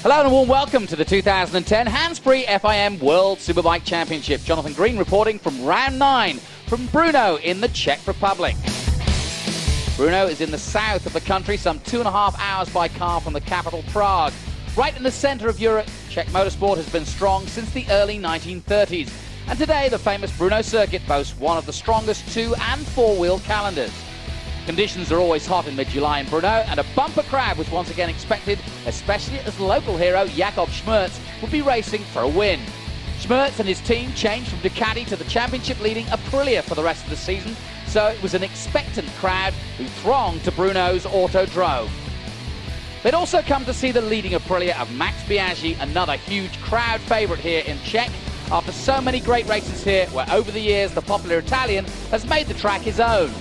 Hello and a warm welcome to the 2010 Hands-Free FIM World Superbike Championship. Jonathan Green reporting from round 9 from Brno in the Czech Republic. Brno is in the south of the country, some 2.5 hours by car from the capital Prague. Right in the centre of Europe, Czech motorsport has been strong since the early 1930s. And today the famous Brno circuit boasts one of the strongest 2- and 4-wheel calendars. Conditions are always hot in mid-July in Brno, and a bumper crowd was once again expected, especially as local hero Jakob Schmerz would be racing for a win. Schmerz and his team changed from Ducati to the championship-leading Aprilia for the rest of the season, so it was an expectant crowd who thronged to Brno's Autodrome. They'd also come to see the leading Aprilia of Max Biaggi, another huge crowd favourite here in Czech, after so many great races here where over the years the popular Italian has made the track his own.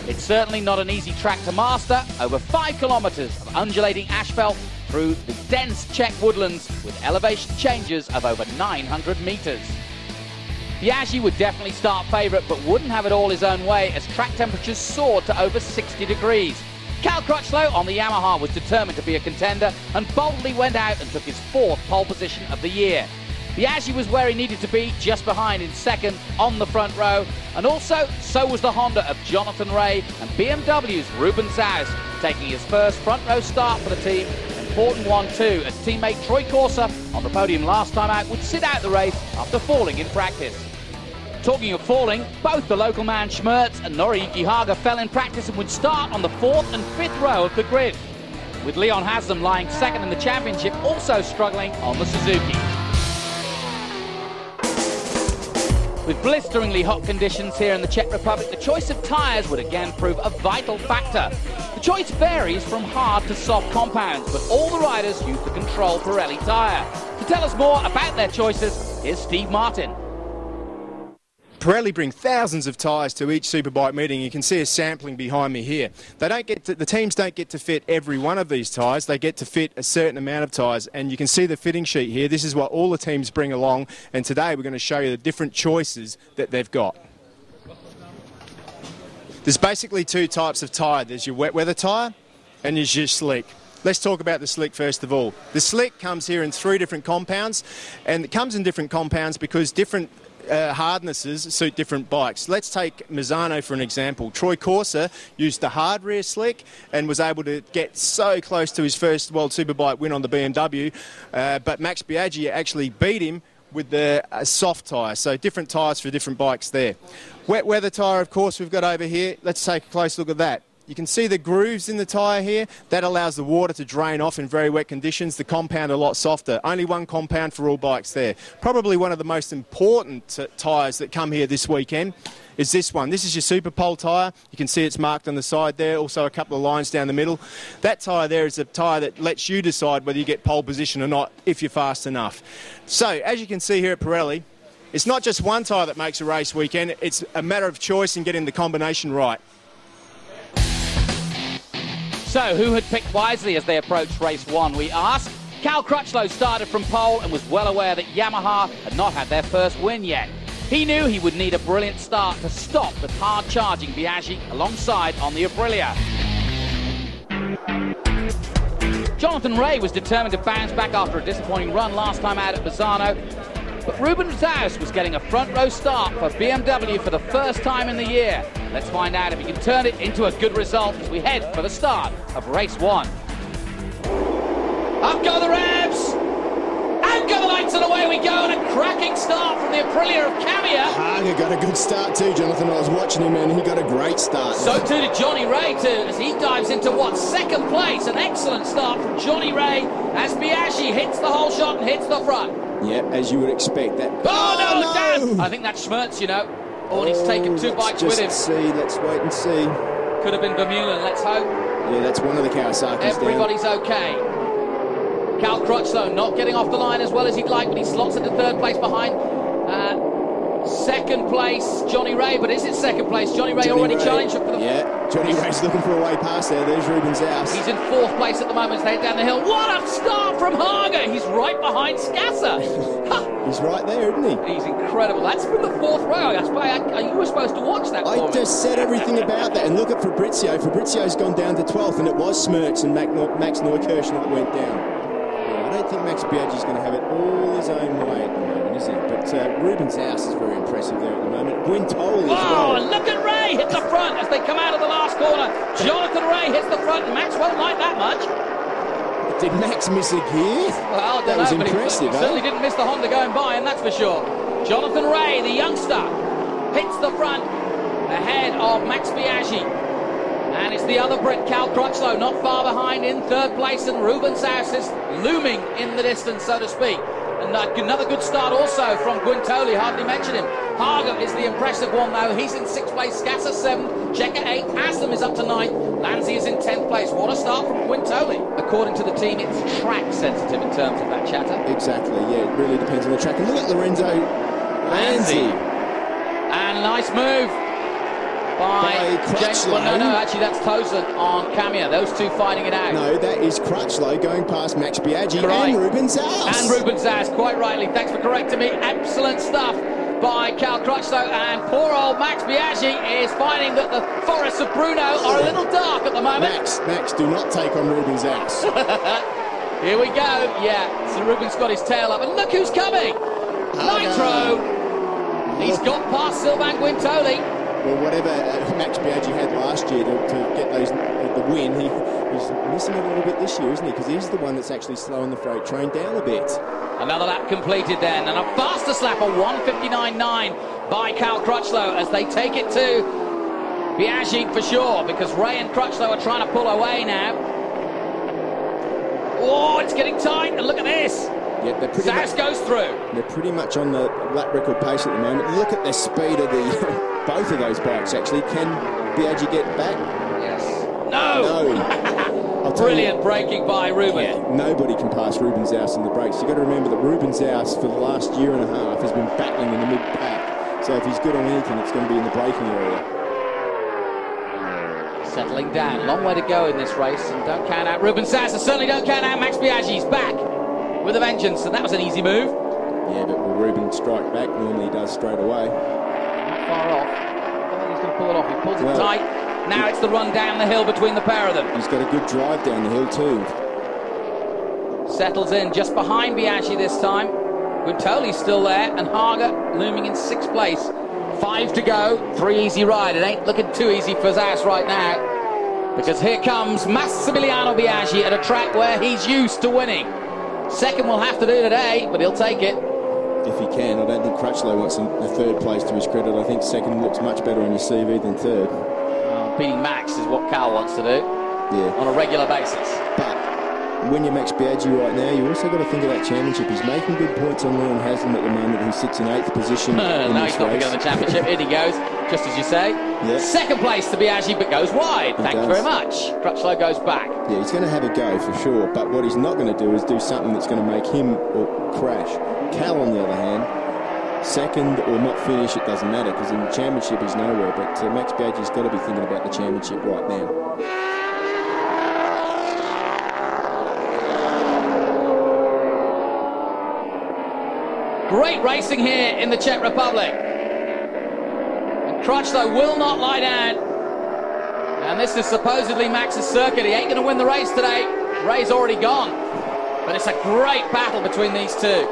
It's certainly not an easy track to master, over 5 kilometres of undulating asphalt through the dense Czech woodlands with elevation changes of over 900 metres. Biaggi would definitely start favourite, but wouldn't have it all his own way as track temperatures soared to over 60 degrees. Cal Crutchlow on the Yamaha was determined to be a contender and boldly went out and took his 4th pole position of the year. Biaggi was where he needed to be, just behind in second on the front row, and also so was the Honda of Jonathan Rea and BMW's Ruben Zaus, taking his first front row start for the team. An important one too, as teammate Troy Corser on the podium last time out would sit out the race after falling in practice. Talking of falling, both the local man Schmerz and Noriyuki Haga fell in practice and would start on the 4th and 5th row of the grid, with Leon Haslam lying second in the championship, also struggling on the Suzuki. With blisteringly hot conditions here in the Czech Republic, the choice of tyres would again prove a vital factor. The choice varies from hard to soft compounds, but all the riders use the Control Pirelli tyre. To tell us more about their choices, here's Steve Martin. Pirelli bring thousands of tyres to each Superbike meeting. You can see a sampling behind me here. The teams don't get to fit every one of these tyres. They get to fit a certain amount of tyres, and you can see the fitting sheet here. This is what all the teams bring along, and today we're going to show you the different choices that they've got. There's basically 2 types of tyre. There's your wet weather tyre and there's your slick. Let's talk about the slick first of all. The slick comes here in 3 different compounds, and it comes in different compounds because different hardnesses suit different bikes. Let's take Misano for an example. Troy Corser used the hard rear slick and was able to get so close to his first World Superbike win on the BMW, but Max Biaggi actually beat him with the soft tyre, so different tyres for different bikes there. Wet weather tyre, of course, we've got over here. Let's take a close look at that. You can see the grooves in the tyre here. That allows the water to drain off in very wet conditions. The compound a lot softer. Only 1 compound for all bikes there. Probably one of the most important tyres that come here this weekend is this one. This is your Super Pole tyre. You can see it's marked on the side there. Also a couple of lines down the middle. That tyre there is a tyre that lets you decide whether you get pole position or not if you're fast enough. So, as you can see here at Pirelli, it's not just one tyre that makes a race weekend. It's a matter of choice and getting the combination right. So, who had picked wisely as they approached race 1, we ask? Cal Crutchlow started from pole and was well aware that Yamaha had not had their first win yet. He knew he would need a brilliant start to stop the hard-charging Biaggi alongside on the Aprilia. Jonathan Rea was determined to bounce back after a disappointing run last time out at Misano, but Ruben Zaus was getting a front row start for BMW for the first time in the year. Let's find out if he can turn it into a good result as we head for the start of race 1. Up go the revs! Out go the lights and away we go, and a cracking start from the Aprilia of Camia. Haga got a good start too, Jonathan. I was watching him and he got a great start. So too did Johnny Rea too, as he dives into what, 2nd place. An excellent start from Johnny Rea as Biaggi hits the whole shot and hits the front. Yeah, as you would expect that. Oh no, Dan! I think that's Schmerz, you know. Oh, and he's taken 2 bikes with him. Let's wait and see. Could have been Vermeulen, let's hope. Yeah, that's one of the Kawasaki's. Everybody's okay. Cal Crutchlow not getting off the line as well as he'd like, but he slots into 3rd place behind. 2nd place, Johnny Rea, but is it 2nd place? Johnny Rea already challenged for the... Yeah, Johnny Rea's looking for a way past there. There's Ruben's house. He's in 4th place at the moment as they head down the hill. What a start from Haga! He's right behind Scasser. He's right there, isn't he? He's incredible. That's from the 4th row. You were supposed to watch that for I just said everything about that. And look at Fabrizio. Fabrizio's gone down to 12th, and it was Schmerz and Max Neukirchner that went down. Yeah, I don't think Max Biaggi's going to have it all his own way at the moment, is he? But Ruben's house is very impressive there at the moment. Guintoli as well. Oh, look at Ray hit the front as they come out of the last corner. Jonathan Ray hits the front. Max won't like that much. Did Max miss a gear? Well, I don't that was know, but impressive, he certainly didn't miss the Honda going by, and that's for sure. Jonathan Ray, the youngster, hits the front ahead of Max Biaggi. And it's the other Brit, Cal Crutchlow, not far behind in third place, and Ruben Zaus is looming in the distance, so to speak. And another good start also from Guintoli, hardly mentioned him. Hager is the impressive one, though. He's in 6th place, Scasser 7th, Checker 8th, Haslam is up to 9th, Lanzi is in 10th place. What a start from Guintoli. According to the team, it's track sensitive in terms of that chatter. Exactly, yeah, it really depends on the track. And look at Lorenzo Lanzi. And a nice move by James. Well, no, actually that's Tosin on Camia. Those two fighting it out. No, that is Crutchlow going past Max Biaggi and Ruben Zaus. And Ruben Zaus, quite rightly. Thanks for correcting me. Excellent stuff by Cal Crutchlow, and poor old Max Biaggi is finding that the forests of Brno are a little dark at the moment. Max, do not take on Ruben Zaus. Here we go. Yeah, so Ruben's got his tail up, and look who's coming. Nitro. He's got past Sylvain Guintoli. Well, whatever Max Biaggi had last year to get the win, he's missing a little bit this year, isn't he? Because he's the one that's actually slowing the freight train down a bit. Another lap completed then, and a fastest lap of 1:59.9 by Cal Crutchlow as they take it to Biaggi for sure, because Ray and Crutchlow are trying to pull away now. Oh, it's getting tight, and look at this. Yeah, Zaus goes through. They're pretty much on the lap record pace at the moment. Look at the speed of the both of those bikes, actually. Can Biaggi get back? Yes. No! Brilliant braking by Ruben. Yeah, nobody can pass Ruben Zaus in the brakes. You've got to remember that Ruben Zaus, for the last year and a half, has been battling in the mid-pack. So if he's good on anything, it's going to be in the braking area. Settling down. Long way to go in this race, and don't count out Ruben Zaus, and certainly don't count out Max Biaggi. He's back with a vengeance, and that was an easy move. Yeah, but will Ruben strike back? Normally he does straight away. Not far off. I think he's going to pull it off. He pulls it tight. Now it's the run down the hill between the pair of them. He's got a good drive down the hill too. Settles in just behind Biaggi this time. Guintoli's still there, and Hager looming in 6th place. 5 to go, 3 easy ride. It ain't looking too easy for Zaus right now, because here comes Massimiliano Biaggi at a track where he's used to winning. Second will have to do today, but he'll take it. If he can. I don't think Crutchlow wants a 3rd place to his credit. I think 2nd looks much better on your CV than 3rd. Beating Max is what Cal wants to do on a regular basis. But when you're Max Biaggi right now, you also got to think of that championship. He's making good points on Leon Haslam at the moment, who sits in 8th position. Now he's not going to the championship. In he goes, just as you say. Yeah. 2nd place to Biaggi, but goes wide. Thanks very much. Crutchlow goes back. Yeah, he's going to have a go for sure, but what he's not going to do is do something that's going to make him crash. Cal, on the other hand, 2nd or not finish, it doesn't matter, because in the championship he's nowhere. But Max Biaggi's got to be thinking about the championship right now. Great racing here in the Czech Republic. And Crutchlow will not lie down. And this is supposedly Max's circuit. He ain't going to win the race today. Ray's already gone. But it's a great battle between these two.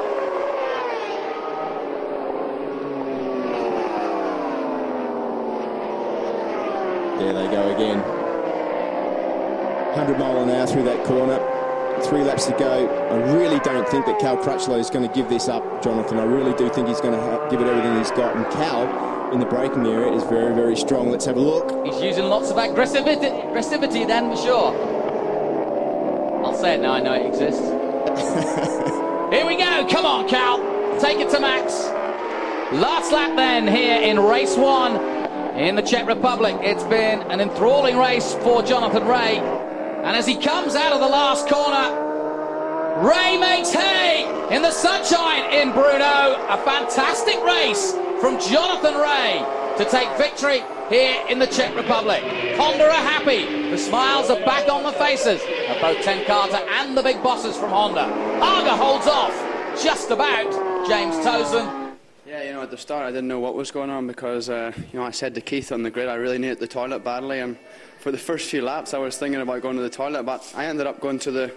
There they go again. 100 mile an hour through that corner. 3 laps to go. I really don't think that Cal Crutchlow is going to give this up, Jonathan. I really do think he's going to give it everything he's got. And Cal, in the braking area, is very, very strong. Let's have a look. He's using lots of aggressivity then, for sure. I'll say it now, I know it exists. Here we go. Come on, Cal. Take it to Max. Last lap then here in race 1 in the Czech Republic. It's been an enthralling race for Jonathan Ray. And as he comes out of the last corner, Ray makes hay in the sunshine in Brno. A fantastic race from Jonathan Ray to take victory here in the Czech Republic. Honda are happy. The smiles are back on the faces of both Ten Carter and the big bosses from Honda. Arga holds off just about James Tosin. Yeah, you know, at the start I didn't know what was going on because, you know, I said to Keith on the grid I really needed the toilet badly, and for the first few laps I was thinking about going to the toilet, but I ended up going to the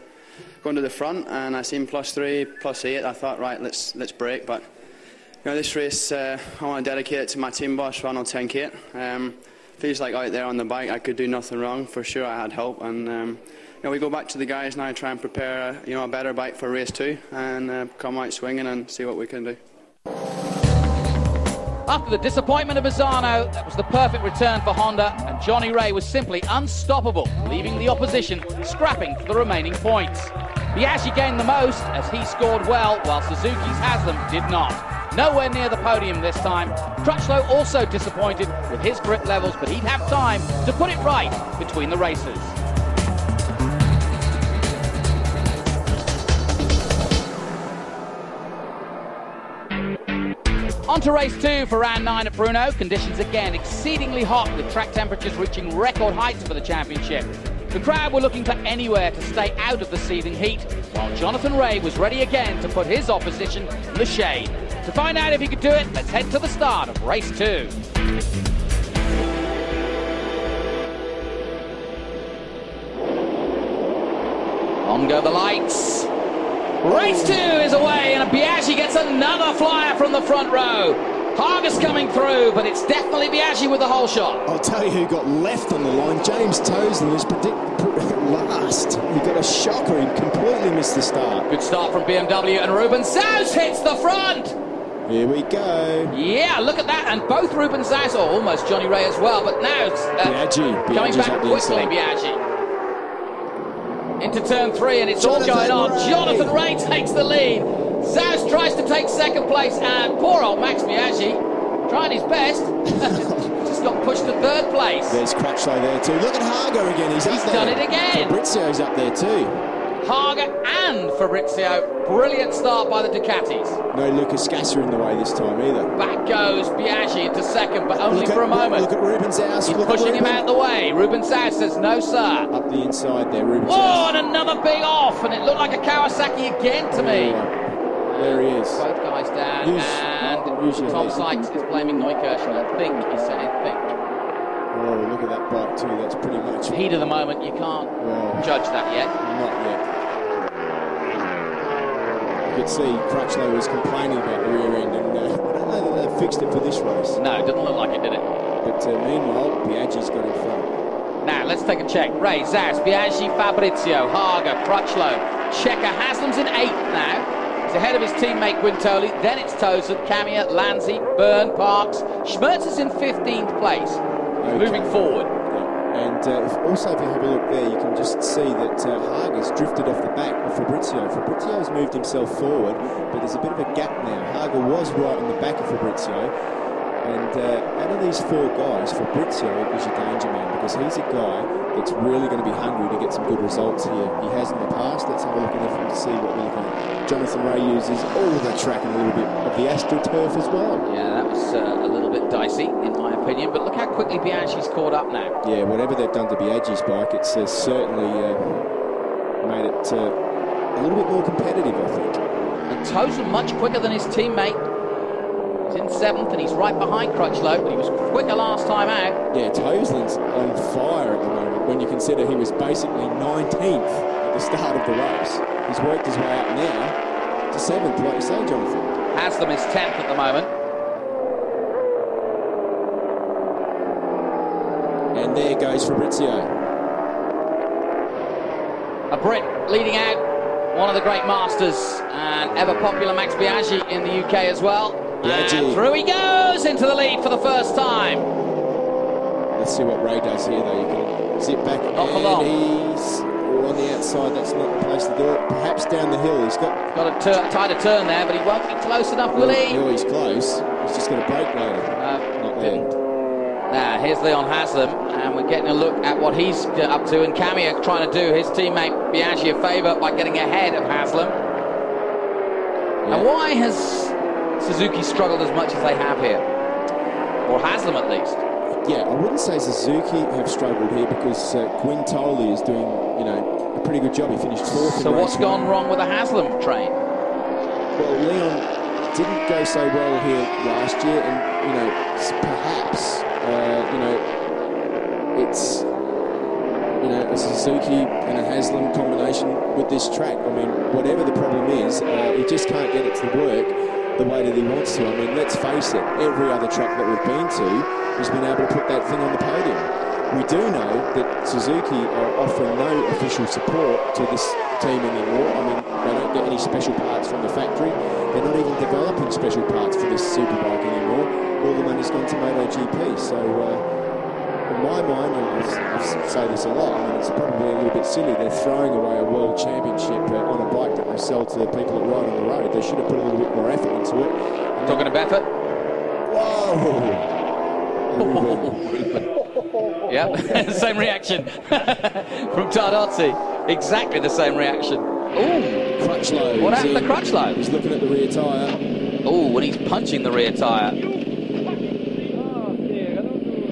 going to the front, and I seen +3, +8. I thought, right, let's break. But you know, this race, I want to dedicate it to my team boss, Ronald 10K. Feels like out there on the bike, I could do nothing wrong. For sure, I had help, and you know, we go back to the guys now, try and prepare a better bike for race 2, and come out swinging and see what we can do. After the disappointment of Misano, that was the perfect return for Honda, and Johnny Ray was simply unstoppable, leaving the opposition scrapping for the remaining points. Biaggi gained the most as he scored well, while Suzuki's Haslam did not. Nowhere near the podium this time. Crutchlow also disappointed with his grip levels, but he'd have time to put it right between the races. On to race 2 for round 9 at Brno. Conditions again exceedingly hot, with track temperatures reaching record heights for the championship. The crowd were looking for anywhere to stay out of the seething heat, while Jonathan Ray was ready again to put his opposition in the shade. To find out if he could do it, let's head to the start of race 2. On go the lights. Race 2 is away, and Biaggi gets another flyer from the front row. Hager's coming through, but it's definitely Biaggi with the whole shot. I'll tell you who got left on the line. James Tosley was last. He got a shocker. He completely missed the start. Good start from BMW, and Ruben Zaus hits the front. Here we go. Yeah, look at that. And both Ruben Zaus, or almost Johnny Ray as well, but now Biaggi. coming back quickly, Biaggi. Into turn 3, and it's all going on. Jonathan Ray takes the lead. Zaus tries to take second place, and poor old Max Biaggi, trying his best, just got pushed to third place. There's Crutchlow there too. Look at Hager again. He's up there. Done it again. Fabrizio's up there too. Hager and Fabrizio. Brilliant start by the Ducatis. No Lucas Gasser in the way this time either. Back goes Biaggi into second, but only for a moment. Look at Ruben Zaus. He's pushing him out of the way. Ruben Zaus says, no, sir. Up the inside there, Ruben Zaus. Oh, and another big off, and it looked like a Kawasaki again to me. There he is. Both guys down, and Tom Sykes is blaming Neukirchen. I think he's saying, Oh, look at that bike too. That's pretty much heat of the moment. You can't judge that yet. Not yet. You could see Crutchlow was complaining about the rear end, and I don't know that they've fixed it for this race. No, it didn't look like it, did it? But meanwhile, Biaggi's got in front. Now, let's take a check. Ray, Zaus, Biaggi, Fabrizio, Hager, Crutchlow, Checker. Haslam's in 8th now. He's ahead of his teammate Quintoli. Then it's Tozen, Camia, Lanzi, Byrne, Parks. Schmerz is in 15th place. Moving forward. And also, if you have a look there, you can just see that Hager's drifted off the back of Fabrizio. Fabrizio's moved himself forward, but there's a bit of a gap now. Hager was right on the back of Fabrizio. And out of these 4 guys, Fabrizio is your danger man, because he's a guy that's really going to be hungry to get some good results here. He has in the past. Let's have a look at him to see what we're looking at. Jonathan Ray uses all of the track and a little bit of the AstroTurf as well. Yeah, that was a little bit dicey, in my opinion, but look how quickly Biaggi's caught up now. Yeah, whatever they've done to Biaggi's bike, it's certainly made it a little bit more competitive, I think. And Tozen much quicker than his teammate. He's in 7th, and he's right behind Crutchlow, but he was quicker last time out. Yeah, Toseland's on fire at the moment, when you consider he was basically 19th at the start of the race. He's worked his way up now to 7th, like you say, Jonathan. Haslam is 10th at the moment. And there goes Fabrizio. A Brit leading out, one of the great masters, and ever popular Max Biaggi in the UK as well. Biaggi. And through he goes into the lead for the first time. Let's see what Ray does here, though. You can zip back, Not for long. He's on the outside. That's not the place to do it. Perhaps down the hill. He's got a tighter turn there, but he won't be close enough, will he? No, he's close. He's just going to brake later. Not didn't. there. Now, here's Leon Haslam, and we're getting a look at what he's up to, and Camia trying to do his teammate Biaggi a favour by getting ahead of Haslam. Yeah. And why has Suzuki struggled as much as they have here? Or Haslam, at least? Yeah, I wouldn't say Suzuki have struggled here, because Quintoli is doing, a pretty good job. He finished 4th. So what's gone wrong with the Haslam train? Well, Leon didn't go so well here last year, and perhaps it's you know, a Suzuki and a Haslam combination with this track. I mean, whatever the problem is, he just can't get it to work the way that he wants to. I mean, let's face it, every other track that we've been to has been able to put that thing on the podium. We do know that Suzuki are offering no official support to this team anymore. I mean, they don't get any special parts from the factory. They're not even developing special parts for this Superbike anymore. All the money's gone to MotoGP. So, in my mind, and I say this a lot, I mean, it's probably a little bit silly. They're throwing away a world championship on a bike that they sell to the people that ride on the road. They should have put a little bit more effort into it. Talking of effort? Whoa! Yeah, same reaction from Tardozzi. Exactly the same reaction. Ooh, Crutchlow. What happened to Crutchlow? He's looking at the rear tyre. Oh, when he's punching the rear tyre.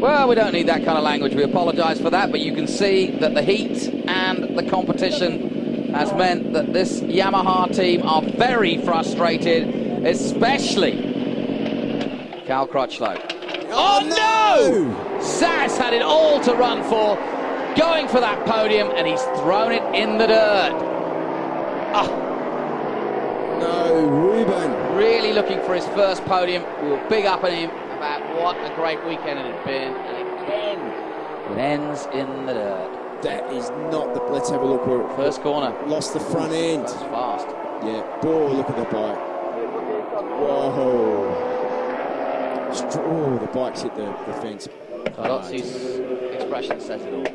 Well, we don't need that kind of language. We apologise for that, but you can see that the heat and the competition has meant that this Yamaha team are very frustrated, especially Cal Crutchlow. Oh no! Sass had it all to run for, going for that podium, and he's thrown it in the dirt. Ah. No, Ruben. Really looking for his first podium. We were big up on him about what a great weekend it had been, and again, it ends in the dirt. That is not the... Let's have a look where it... First corner. Lost the front end. That's fast. Yeah, boy, look at the bike. Whoa. Oh, the bike's hit the fence. Tardozzi's expression says it all.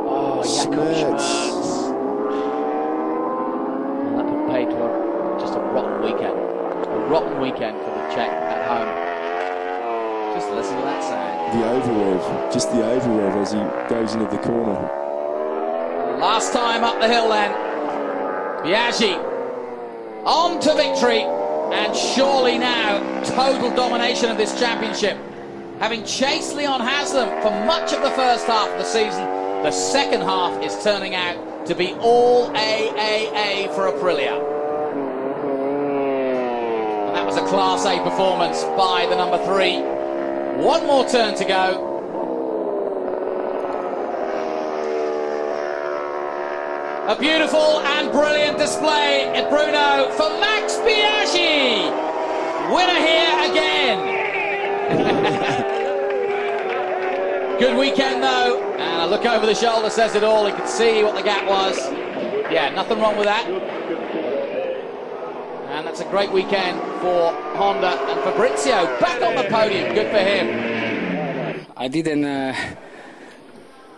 Oh, Jakob Schmerz. Well, that put paid to just a rotten weekend. A rotten weekend for the Czech at home. Just listen to that sound. The overrev, just the overrev as he goes into the corner. Last time up the hill then. Biaggi on to victory. And surely now, total domination of this championship. Having chased Leon Haslam for much of the first half of the season, the second half is turning out to be all AAA for Aprilia. And that was a Class A performance by the number 3. One more turn to go. A beautiful and brilliant display at Brno for Max Biaggi. Winner here again. Good weekend though, and a look over the shoulder says it all. You could see what the gap was. Yeah, nothing wrong with that. And that's a great weekend for Honda and Fabrizio. Back on the podium, good for him. I didn't...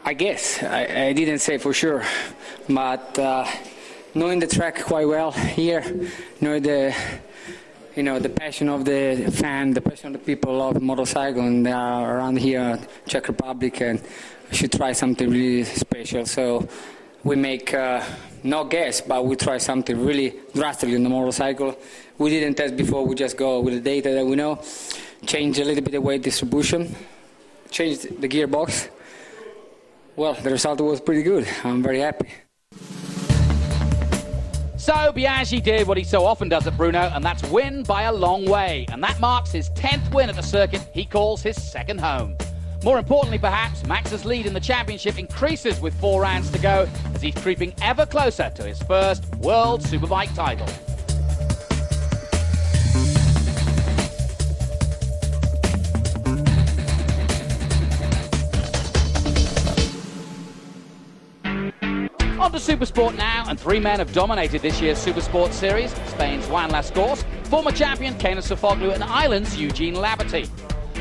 I guess I didn't say for sure, but knowing the track quite well here, knowing the passion of the fan, the passion of the people of motorcycle, and they are around here, Czech Republic, and we should try something really special. So we make no guess, but we try something really drastic in the motorcycle. We didn't test before. We just go with the data that we know, change a little bit the weight distribution, change the gearbox. Well, the result was pretty good. I'm very happy. So Biaggi did what he so often does at Brno, and that's win by a long way. And that marks his 10th win at the circuit he calls his second home. More importantly, perhaps, Max's lead in the championship increases with 4 rounds to go as he's creeping ever closer to his first World Superbike title. On to Supersport now, and 3 men have dominated this year's Supersport Series. Spain's Juan Lascors, former champion Kenan Sofoglou, and Ireland's Eugene Laverty.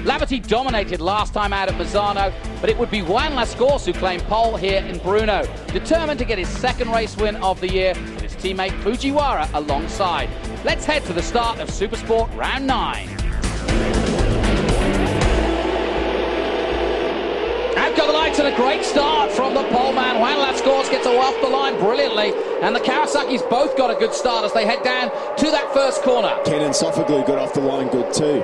Laverty dominated last time out at Misano, but it would be Juan Lascors who claimed pole here in Brno, determined to get his second race win of the year with his teammate Fujiwara alongside. Let's head to the start of Supersport Round 9. Out go the lights, and a great start from the pole man. Juan Lascors gets off the line brilliantly, and the Kawasaki's both got a good start as they head down to that first corner. Kenan Sofoglou got off the line good too.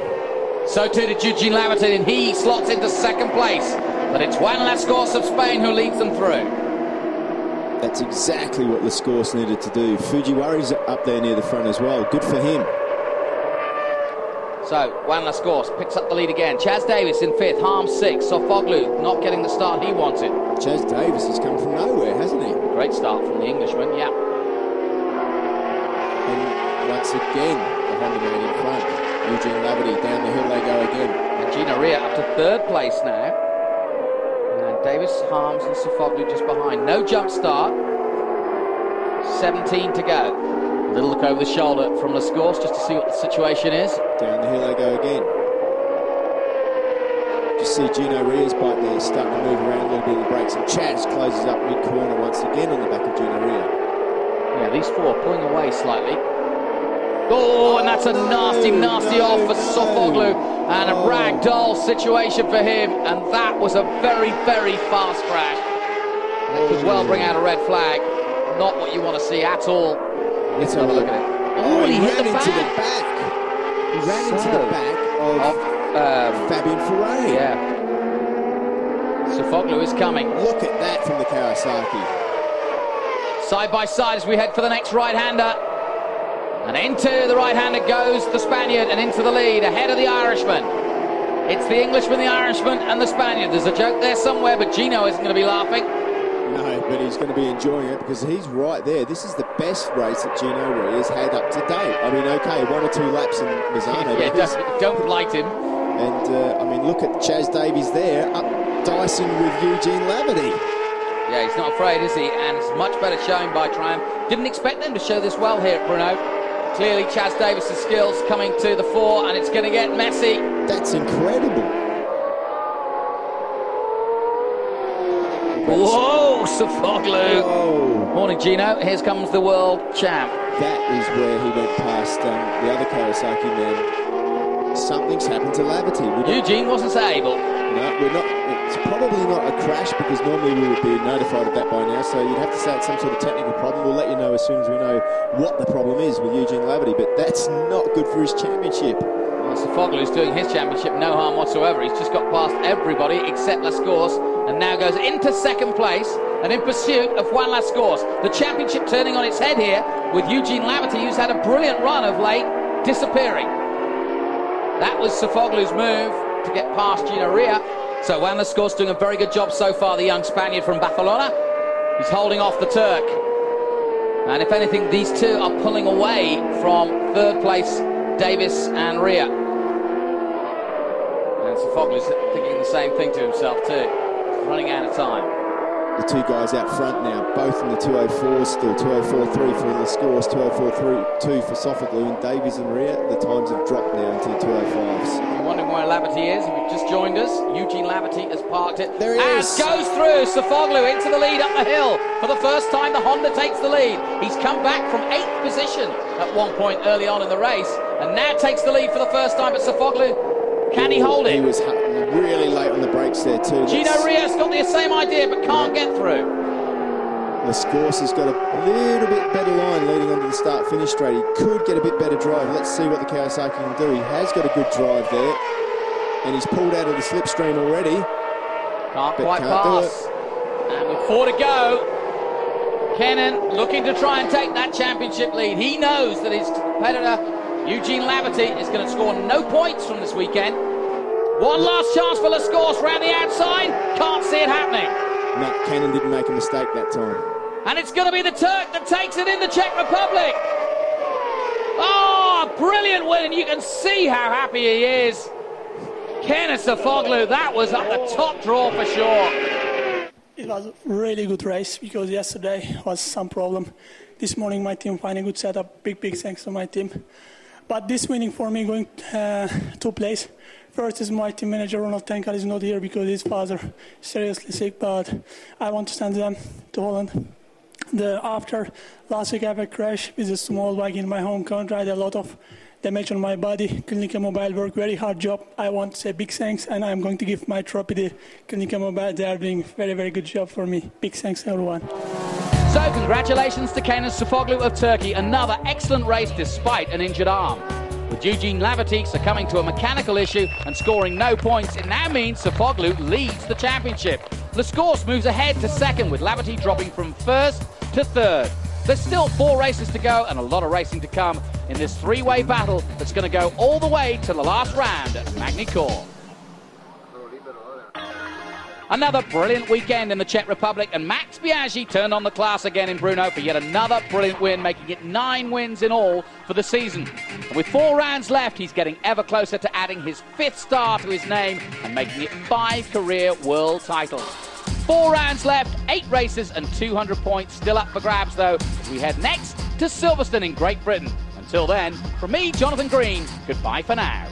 So too did Eugene Laverty, and he slots into second place. But it's Juan Lascors of Spain who leads them through. That's exactly what Lascors needed to do. Fujiwara's up there near the front as well. Good for him. So, Juan Lascaux picks up the lead again. Chaz Davis in 5th, Harms 6th. Sofoglu not getting the start he wanted. Chaz Davis has come from nowhere, hasn't he? Great start from the Englishman, yeah. And once again, the Honda man in front. Eugene Laverty, down the hill they go again. And Gino Ria up to 3rd place now. And Davis, Harms and Sofoglu just behind. No jump start. 17 to go. A little look over the shoulder from Lascaux just to see what the situation is. Down the hill they go again. Just see Gino Ria's bike there starting to move around a little bit in the brakes, and Chaz closes up mid-corner once again on the back of Gino Ria. Yeah, these four pulling away slightly. Oh, and that's a nasty, nasty off for Sofoglu, and a ragdoll situation for him, and that was a very, very fast crash. That could well bring out a red flag. Not what you want to see at all. Let's have a look at it. Oh, he hit the back. He ran into the back of Fabien Foray. Yeah. Sofoglu is coming. Look at that from the Kawasaki. Side by side as we head for the next right-hander. And into the right-hander goes the Spaniard and into the lead, ahead of the Irishman. It's the Englishman, the Irishman, and the Spaniard. There's a joke there somewhere, but Gino isn't going to be laughing. No, but he's going to be enjoying it because he's right there. This is the best race that Gino Ria's had up to date. I mean, okay, 1 or 2 laps in Misano. Yeah, don't light him. And, I mean, look at Chaz Davies there, up dicing with Eugene Laverty. Yeah, he's not afraid, is he? And it's much better showing by Triumph. Didn't expect them to show this well here at Brno. Clearly, Chaz Davis' skills coming to the fore, and it's going to get messy. That's incredible. Whoa, Sofoglu. Whoa. Morning, Gino. Here comes the world champ. That is where he went past the other Kawasaki man. Something's happened to Laverty. Eugene wasn't so able. No, we're not. It's probably not a crash because normally we would be notified of that by now. So you'd have to say it's some sort of technical problem. We'll let you know as soon as we know what the problem is with Eugene Laverty. But that's not good for his championship. Well, Sofoglu's doing his championship no harm whatsoever. He's just got past everybody except Lascaux, and now goes into 2nd place and in pursuit of Juan Lascaux. The championship turning on its head here with Eugene Laverty, who's had a brilliant run of late, disappearing. That was Sofoglu's move to get past Gino Ria. So Juan Lascaux doing a very good job so far, the young Spaniard from Barcelona. He's holding off the Turk. And if anything, these two are pulling away from 3rd place Davis and Ria. And Sofoglu's thinking the same thing to himself too. He's running out of time. The 2 guys out front now, both in the 204s still. 204.3 for Lascaux, 204.2 for Sofoglu, and Davies and Ria, the times have dropped now into the 205s. If you're wondering where Laverty is, if you've just joined us, Eugene Laverty has parked it. There he is. Goes through Sofoglu into the lead up the hill. For the first time, the Honda takes the lead. He's come back from 8th position at one point early on in the race, and now takes the lead for the first time. But Sofoglu, can he hold it? He was really late on the brakes there too. Gino Ria's got the same idea, but can't get through. Lascaux has got a little bit better line leading onto the start-finish straight. He could get a bit better drive. Let's see what the Kawasaki can do. He has got a good drive there, and he's pulled out of the slipstream already. Can't quite pass. And with 4 to go, Kennan looking to try and take that championship lead. He knows that his competitor, Eugene Laverty, is going to score no points from this weekend. One last chance for Lascaux round the outside. Can't see it happening. No, Kennan didn't make a mistake that time. And it's going to be the Turk that takes it in the Czech Republic. Oh, brilliant win, and you can see how happy he is. Kenan Sofoglu, that was up the top draw for sure. It was a really good race because yesterday was some problem. This morning my team find a good setup. Big thanks to my team. But this winning for me going 2 places. First is my team manager Ronald Tenkar is not here because his father is seriously sick, but I want to send them to Holland. After last week I have a crash with a small bike in my home country. I had a lot of damage on my body. Clinica Mobile work very hard job. I want to say big thanks, and I'm going to give my trophy to Clinica Mobile. They are doing very good job for me. Big thanks everyone. So congratulations to Kenan Sofoglu of Turkey. Another excellent race despite an injured arm. With Eugene Laverty succumbing to a mechanical issue and scoring no points, it now means Sofoglu leads the championship. Lascaux moves ahead to 2nd, with Laverty dropping from 1st to 3rd. There's still 4 races to go and a lot of racing to come in this three-way battle that's going to go all the way to the last round at Magny-Cours. Another brilliant weekend in the Czech Republic, and Max Biaggi turned on the class again in Brno for yet another brilliant win, making it 9 wins in all for the season. And with 4 rounds left, he's getting ever closer to adding his 5th star to his name and making it 5 career world titles. 4 rounds left, 8 races and 200 points still up for grabs though, as we head next to Silverstone in Great Britain. Until then, from me, Jonathan Green, goodbye for now.